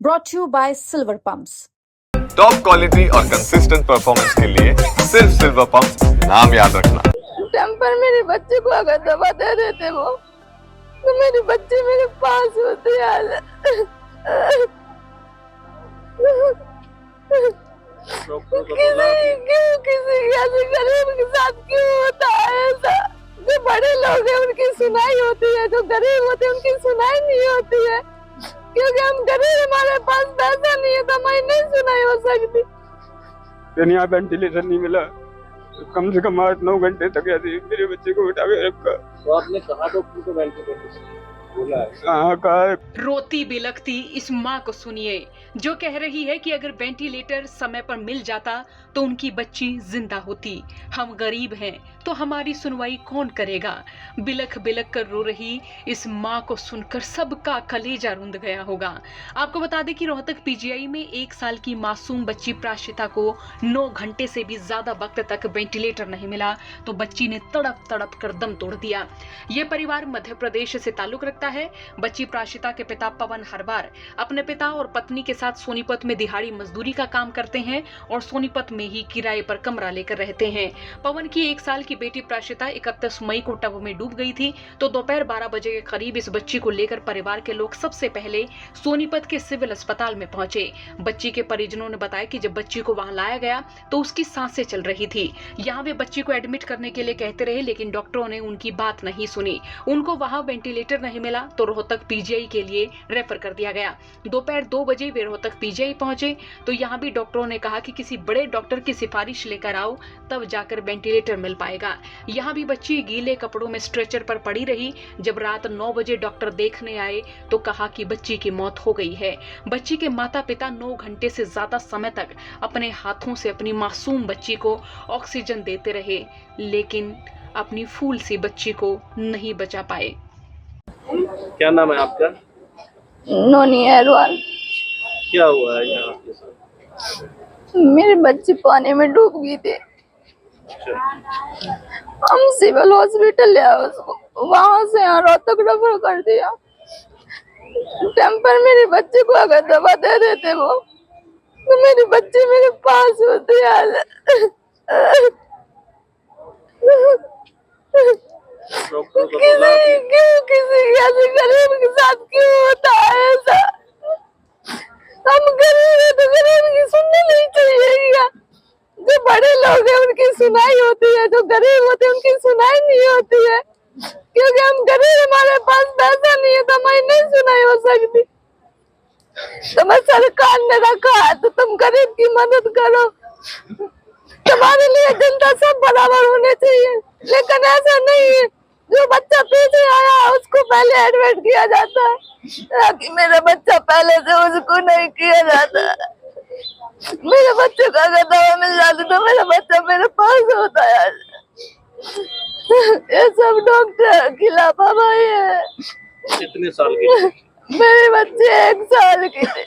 brought to you by Silver Pumps. Top quality और consistent performance के लिए सिर्फ सिल्वर पंप नाम याद रखना। टेम्पर मेरे बच्चे को अगर दवा दे देते वो तो मेरे बच्चे मेरे पास होते यार। किसी ऐसे गरीब के साथ क्यों होता है ऐसा? जो बड़े लोग हैं उनकी सुनाई होती है, जो गरीब होते हैं उनकी सुनाई नहीं होती है। क्योंकि हम गरीब, हमारे पास पैसा नहीं है तो हमारी नहीं सुनाई हो सकती। यहाँ वेंटिलेटर नहीं मिला, कम से कम 8-9 घंटे तक ऐसे मेरे बच्चे को उठा के रखा। तो आपने कहा डॉक्टर को वेंटिलेटर बोला है? हाँ कहा। रोती बिलखती इस माँ को सुनिए जो कह रही है कि अगर वेंटिलेटर समय पर मिल जाता तो उनकी बच्ची जिंदा होती। हम गरीब हैं तो हमारी सुनवाई कौन करेगा? बिलख बिलख कर रो रही इस माँ को सुनकर सबका कलेजा रुंध गया होगा। आपको बता दें कि रोहतक पीजीआई में 1 साल की मासूम बच्ची प्राशिता को 9 घंटे से भी ज्यादा वक्त तक वेंटिलेटर नहीं मिला तो बच्ची ने तड़प तड़प कर दम तोड़ दिया। ये परिवार मध्य प्रदेश से ताल्लुक रखता है। बच्ची प्राशिता के पिता पवन हर बार अपने पिता और पत्नी के साथ सोनीपत में दिहाड़ी मजदूरी का काम करते हैं और सोनीपत में ही किराए पर कमरा लेकर रहते हैं। पवन की 1 साल की बेटी प्राशिता 31 मई को टब में डूब गई थी तो दोपहर 12 बजे के करीब इस बच्ची को लेकर परिवार के लोग सबसे पहले सोनीपत के सिविल अस्पताल में पहुंचे। बच्ची के परिजनों ने बताया कि जब बच्ची को वहां लाया गया तो उसकी सांसें चल रही थी। यहाँ वे बच्ची को एडमिट करने के लिए कहते रहे लेकिन डॉक्टरों ने उनकी बात नहीं सुनी। उनको वहां वेंटिलेटर नहीं मिला तो रोहतक पीजीआई के लिए रेफर कर दिया गया। दोपहर 2 बजे वे रोहतक पीजीआई पहुंचे तो यहाँ भी डॉक्टरों ने कहा कि किसी बड़े डॉक्टर की सिफारिश लेकर आओ तब जाकर वेंटिलेटर मिल पाएगा। यहाँ भी बच्ची गीले कपड़ों में स्ट्रेचर पर पड़ी रही। जब रात 9 बजे डॉक्टर देखने आए तो कहा कि बच्ची की मौत हो गई है। बच्ची के माता पिता 9 घंटे से ज्यादा समय तक अपने हाथों से अपनी मासूम बच्ची को ऑक्सीजन देते रहे लेकिन अपनी फूल सी बच्ची को नहीं बचा पाए। क्या नाम है आपका? नोनी अहरवाल। क्या हुआ है यहाँ आपके साथ? मेरे बच्चे पानी में डूब गई थी। हम सिविल हॉस्पिटल ले आए उसको, वहां से यहाँ रोहतक रेफर कर दिया। टेम्पर मेरे बच्चे को अगर दवा दे देते वो तो मेरे बच्चे मेरे पास होते यार। किसी ऐसे गरीब के साथ क्यों होता है ऐसा? हम गरीब हैं तो गरीब की सुननी नहीं चाहिए क्या? जो बड़े लोग हैं उनकी सुनाई होती है, जो गरीब होते हैं उनकी सुनाई नहीं होती है। क्योंकि हम गरीब, हमारे पास पैसा नहीं है तो हमारी नहीं सुनाई हो सकती। तुम्हें सरकार ने रखा है तो तुम गरीब की मदद करो। तुम्हारे लिए जनता सब बराबर होने चाहिए लेकिन ऐसा नहीं है। जो बच्चा पीछे आया उसको पहले एडमिट किया जाता है ताकि मेरा बच्चा पहले से उसको नहीं किया जाता। मेरे बच्चे को अगर दवा मिल जाती तो मेरा बच्चा मेरे पास होता है। ये सब डॉक्टर की लापरवाही है। कितने साल की? मेरे बच्चे 1 साल की थे।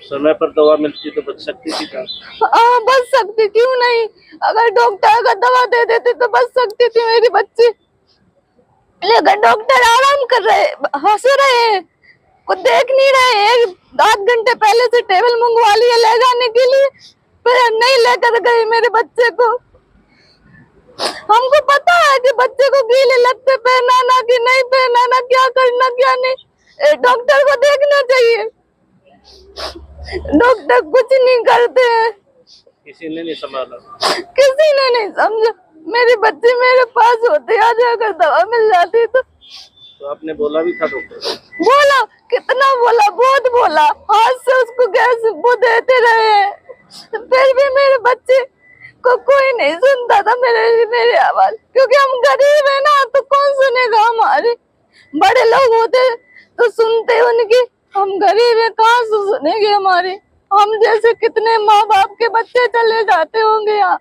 समय पर दवा मिलती तो बच सकती थी क्या? हाँ बच सकती, क्यों नहीं? अगर डॉक्टर अगर दवा दे देते तो बच सकती थी मेरी बच्ची। लेकिन डॉक्टर आराम कर रहे, हंस रहे, कुछ देख नहीं रहे। 8 घंटे पहले से टेबल मंगवा लिया ले जाने के लिए, फिर नहीं लेकर गए मेरे बच्चे को। हमको पता है कि बच्चे को गीले लत्ते पहनाना कि नहीं पहनाना, क्या करना क्या नहीं, डॉक्टर को देखना चाहिए। डॉक्टर कुछ नहीं करते हैं। किसी ने नहीं संभाला? किसी ने नहीं समझा। मेरे बच्चे मेरे पास होते, आज अगर दवा मिल जाती तो आपने बोला भी था डॉक्टर? बोला, कितना बोला, बहुत बोला। हाथ से उसको गैस वो देते रहे फिर भी मेरे बच्चे को कोई नहीं सुनता था मेरे आवाज। क्योंकि हम गरीब है ना तो कौन सुनेगा हमारे? बड़े लोग होते तो सुनते उनकी, हम गरीब है कहाँ से सुनेंगे हमारे? हम जैसे कितने माँ बाप के बच्चे चले जाते होंगे यहाँ।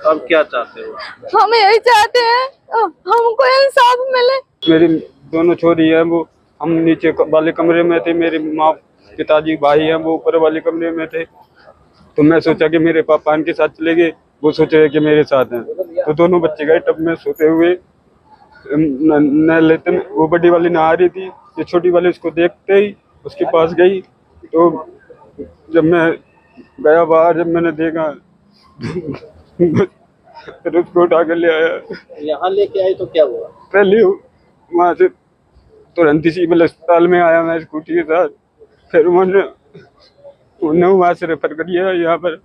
अब क्या चाहते हो? हम यही चाहते हैं हमको इंसाफ मिले। मेरी दोनों छोरी है, वो हम नीचे वाले कमरे में थे, मेरे माँ पिताजी भाई हैं वो ऊपर वाले कमरे में थे। तो मैं सोचा कि मेरे पापा इनके साथ चले गए, वो सोचे कि मेरे साथ हैं। तो दोनों बच्चे गए टब में सोते हुए, न लेते वो बड़ी वाली नहा रही थी, ये छोटी वाली उसको देखते ही उसके पास गई तो जब मैं गया बाहर, जब मैंने देखा फिर उसको उठा कर ले आया। यहाँ लेके आए तो क्या हुआ? पहले वहाँ से तुरंत ही सिविल अस्पताल में आया मैं स्कूटी के साथ। फिर उन्हें वहाँ से रेफर कर दिया यहाँ पर।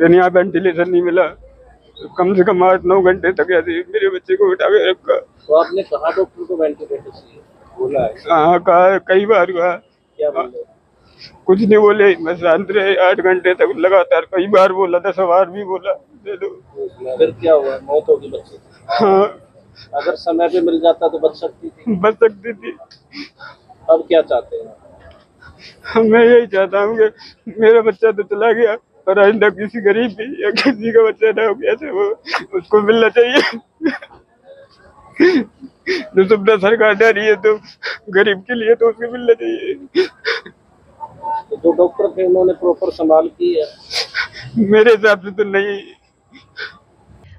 फिर यहाँ वेंटिलेशन नहीं मिला, कम से कम 8-9 घंटे तक ऐसे मेरे बच्चे को उठा के रखा। तो आपने कहा डॉक्टर को वेंटिलेटर चाहिए? बोला है? हाँ कहा, कई बार हुआ। क्या बोले? कुछ नहीं बोले, मैं शांत रहे 8 घंटे तक लगातार। कई बार बोला, 10 बार भी बोला दे दो। फिर क्या हुआ? मौत होगी बच्चे की? हाँ अगर समय पे मिल जाता तो बच सकती थी। बच सकती थी। अब क्या चाहते हैं? मैं यही चाहता हूँ कि मेरा बच्चा तो चला गया, पर आइंदा किसी गरीब भी या किसी का बच्चा ना हो कैसे वो उसको मिलना चाहिए। जो सुविधा सरकार दे रही है तो गरीब के लिए तो उसको मिलना चाहिए। तो जो डॉक्टर थे उन्होंने प्रॉपर संभाल की है? मेरे हिसाब से तो नहीं।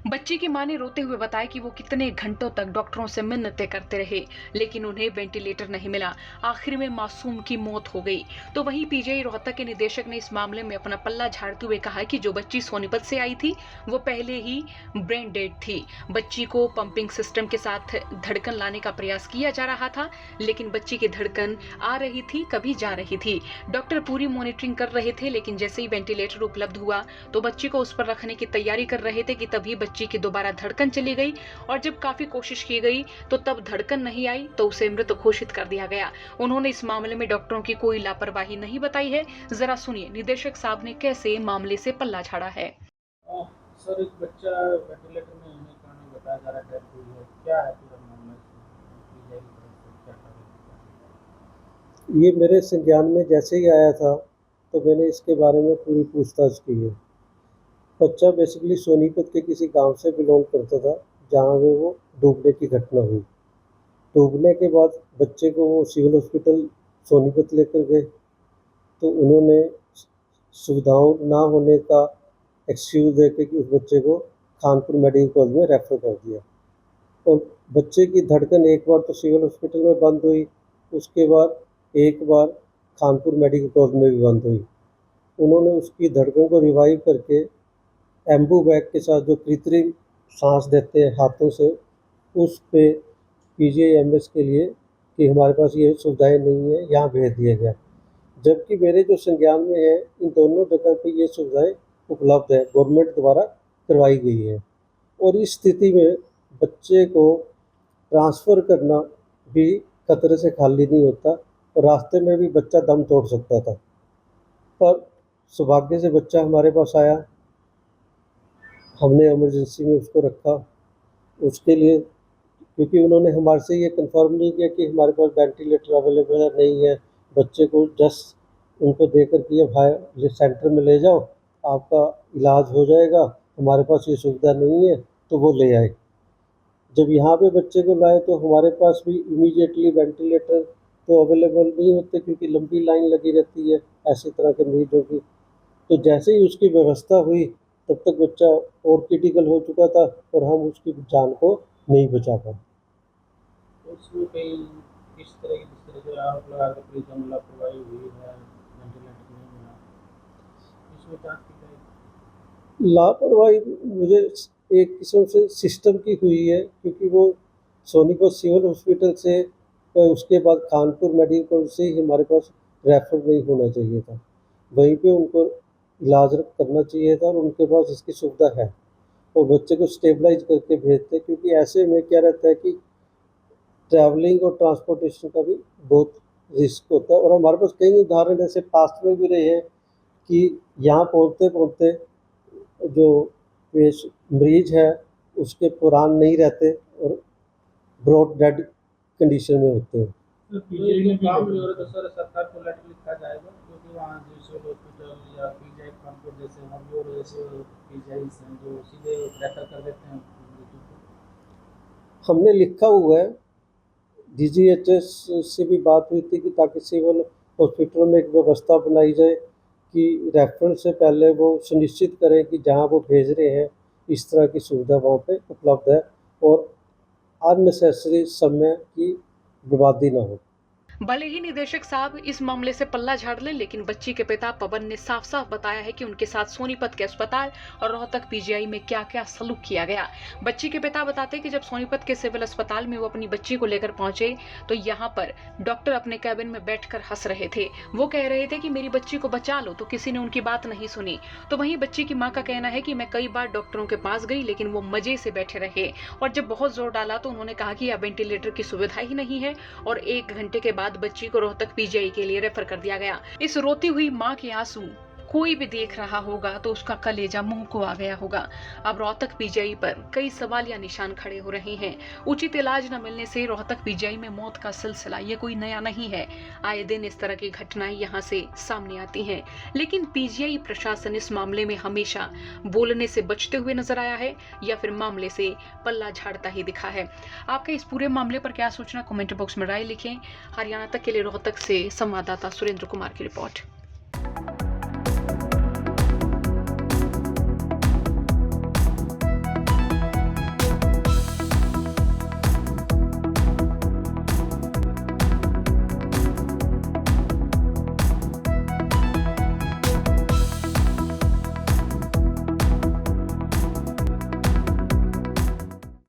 बच्ची की मां ने रोते हुए बताया कि वो कितने घंटों तक डॉक्टरों से मिन्नतें करते रहे, लेकिन उन्हें वेंटिलेटर नहीं मिला। आखिर में मासूम की मौत हो गई। तो वहीं पीजीआई रोहतक के निदेशक ने इस मामले में अपना पल्ला झाड़ते हुए कहा कि जो बच्ची सोनीपत से आई थी वो पहले ही ब्रेन डेड थी। बच्ची को पंपिंग सिस्टम के साथ धड़कन लाने का प्रयास किया जा रहा था, लेकिन बच्ची की धड़कन आ रही थी, कभी जा रही थी। डॉक्टर पूरी मॉनिटरिंग कर रहे थे, लेकिन जैसे ही वेंटिलेटर उपलब्ध हुआ तो बच्ची को उस पर रखने की तैयारी कर रहे थे कि तभी बच्ची की दोबारा धड़कन चली गई, और जब काफी कोशिश की गई तो तब धड़कन नहीं आई तो उसे मृत घोषित कर दिया गया। उन्होंने इस मामले में डॉक्टरों की कोई लापरवाही नहीं बताई है। जरा सुनिए निदेशक साहब ने कैसे मामले से पल्ला झाड़ा है। सर, एक बच्चा वेंटिलेटर में होने का कारण बताया जा रहा है, डेथ हुई है। क्या है पूरा मामला? पीजीआई की तरफ से क्या कार्रवाई? ये मेरे संज्ञान में जैसे ही आया था तो मैंने इसके बारे में पूरी पूछताछ की है। बच्चा बेसिकली सोनीपत के किसी गांव से बिलोंग करता था, जहां वो डूबने की घटना हुई। डूबने के बाद बच्चे को वो सिविल हॉस्पिटल सोनीपत लेकर गए, तो उन्होंने सुविधाओं ना होने का एक्सक्यूज़ देकर कि उस बच्चे को खानपुर मेडिकल कॉलेज में रेफ़र कर दिया। और बच्चे की धड़कन एक बार तो सिविल हॉस्पिटल में बंद हुई, उसके बाद एक बार खानपुर मेडिकल कॉलेज में भी बंद हुई। उन्होंने उसकी धड़कन को रिवाइव करके एम्बू बैग के साथ जो कृत्रिम सांस देते हैं हाथों से, उस पे पीजीआईएमएस के लिए कि हमारे पास ये सुविधाएं नहीं है, यहाँ भेज दिया गया। जबकि मेरे जो संज्ञान में है, इन दोनों जगह पे ये सुविधाएं उपलब्ध है, गवर्नमेंट द्वारा करवाई गई है। और इस स्थिति में बच्चे को ट्रांसफ़र करना भी खतरे से खाली नहीं होता, और रास्ते में भी बच्चा दम तोड़ सकता था। पर सौभाग्य से बच्चा हमारे पास आया, हमने इमरजेंसी में उसको रखा। उसके लिए क्योंकि उन्होंने हमारे से ये कंफर्म नहीं किया कि हमारे पास वेंटिलेटर अवेलेबल है नहीं है, बच्चे को जस्ट उनको देकर कि भाई ये सेंटर में ले जाओ, आपका इलाज हो जाएगा, हमारे पास ये सुविधा नहीं है, तो वो ले आए। जब यहाँ पे बच्चे को लाए तो हमारे पास भी इमीडिएटली वेंटिलेटर तो अवेलेबल नहीं होते, क्योंकि लंबी लाइन लगी रहती है ऐसी तरह के मरीजों की। तो जैसे ही उसकी व्यवस्था हुई तब तक बच्चा और क्रिटिकल हो चुका था, और हम उसकी जान को नहीं बचा पाए। उसमें कई किस तरह की जिस तरह से आरोप लगा कर पुलिस में लापरवाही हुई है, वेंटिलेटर नहीं मिला, इसमें जांच की जाएगी। लापरवाही मुझे एक किस्म से सिस्टम की हुई है, क्योंकि वो सोनीपत सिविल हॉस्पिटल से उसके बाद कानपुर मेडिकल कॉलेज से ही हमारे पास रेफर नहीं होना चाहिए था, वहीं पे उनको इलाज करना चाहिए था, और उनके पास इसकी सुविधा है, और बच्चे को स्टेबलाइज करके भेजते। क्योंकि ऐसे में क्या रहता है कि ट्रैवलिंग और ट्रांसपोर्टेशन का भी बहुत रिस्क होता है। और हमारे पास कई उदाहरण ऐसे पास्ट में भी रहे हैं कि यहाँ पहुँचते पहुँचते जो मरीज है उसके पुरान नहीं रहते और ब्रॉड डेड कंडीशन में होते हैं। काम नहीं हो रहा तो सर सरकार को लेटर लिखा जाएगा, क्योंकि वहाँ जो सिविल हॉस्पिटल या पीजीआई कानपुर जैसे हम और जैसे पीजीआई हैं जो सीधे रेफर कर देते हैं। हमने लिखा हुआ है, डीजीएचएस से भी बात हुई थी कि ताकि सिविल हॉस्पिटलों में एक व्यवस्था बनाई जाए कि रेफरल से पहले वो सुनिश्चित करें कि जहाँ वो भेज रहे हैं इस तरह की सुविधा वहाँ पे उपलब्ध है, और अननेसेसरी समय की बर्बादी ना हो। भले ही निदेशक साहब इस मामले से पल्ला झाड़ लें, लेकिन बच्ची के पिता पवन ने साफ साफ बताया है कि उनके साथ सोनीपत के अस्पताल और रोहतक पीजीआई में क्या क्या सलूक किया गया। बच्ची के पिता बताते हैं कि जब सोनीपत के सिविल अस्पताल में वो अपनी बच्ची को लेकर पहुंचे तो यहाँ पर डॉक्टर अपने कैबिन में बैठकर हंस रहे थे। वो कह रहे थे कि मेरी बच्ची को बचा लो, तो किसी ने उनकी बात नहीं सुनी। तो वहीं बच्ची की मां का कहना है कि मैं कई बार डॉक्टरों के पास गई, लेकिन वो मजे से बैठे रहे और जब बहुत जोर डाला तो उन्होंने कहा कि यह वेंटिलेटर की सुविधा ही नहीं है और 1 घंटे के बाद बच्ची को रोहतक पीजीआई के लिए रेफर कर दिया गया। इस रोती हुई मां के आंसू कोई भी देख रहा होगा तो उसका कलेजा मुंह को आ गया होगा। अब रोहतक पीजीआई पर कई सवाल या निशान खड़े हो रहे हैं। उचित इलाज न मिलने से रोहतक पीजीआई में मौत का सिलसिला ये कोई नया नहीं है। आए दिन इस तरह की घटनाएं यहाँ से सामने आती हैं, लेकिन पीजीआई प्रशासन इस मामले में हमेशा बोलने से बचते हुए नजर आया है या फिर मामले से पल्ला झाड़ता ही दिखा है। आपके इस पूरे मामले पर क्या सोचना, कमेंट बॉक्स में राय लिखें। हरियाणा तक के लिए रोहतक से संवाददाता सुरेंद्र कुमार की रिपोर्ट।